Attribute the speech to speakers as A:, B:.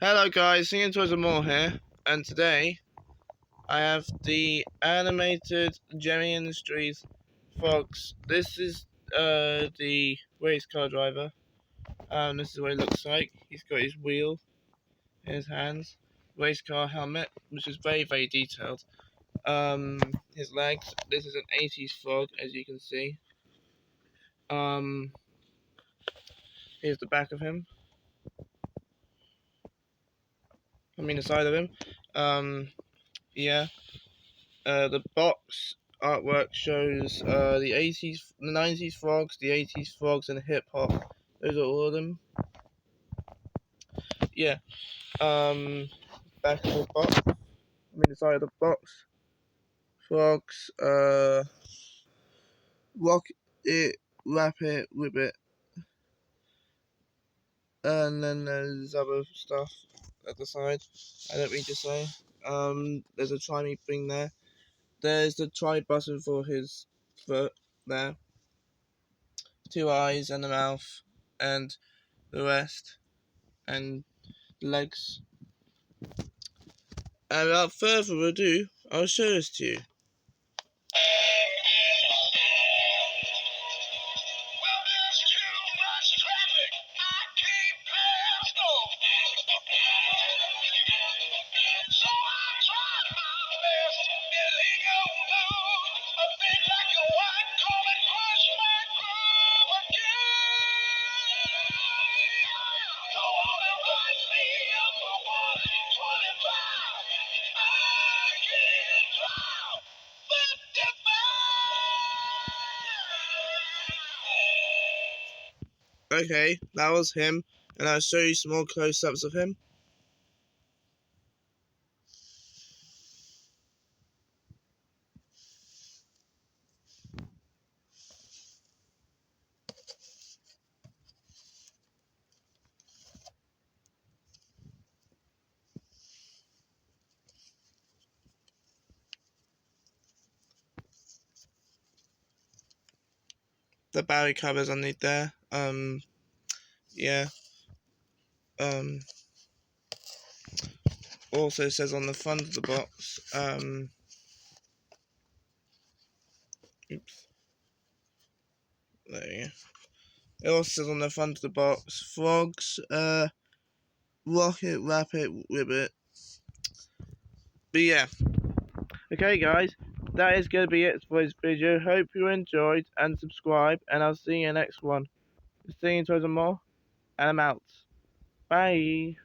A: Hello guys, Singing Toys and More here, and today I have the animated Gemmy Industries Frogz. This is the race car driver. This is what he looks like. He's got his wheel in his hands, race car helmet, which is very detailed. His legs. This is an 80s frog, as you can see. Here's the back of him. I mean the side of him. Yeah. The box artwork shows the 80s, the 90s frogs, the 80s frogs, and hip hop. Those are all of them. Yeah. Back of the box. I mean the side of the box. Frogs. Rock it, wrap it, whip it, and then there's other stuff at the side. I don't need to say. There's a try me thing there. There's the try button for his foot there. 2 eyes and a mouth, and the rest, and legs. And without further ado, I'll show this to you. Okay, that was him, and I'll show you some more close-ups of him. The Barry covers underneath there. Yeah. Also says on the front of the box, oops. There you go. It also says on the front of the box, Frogz, rock it, wrap it, whip it. But yeah. Okay guys, that is going to be it for this video. Hope you enjoyed and subscribe, and I'll see you in the next one. Singing Toys and More, and I'm out. Bye.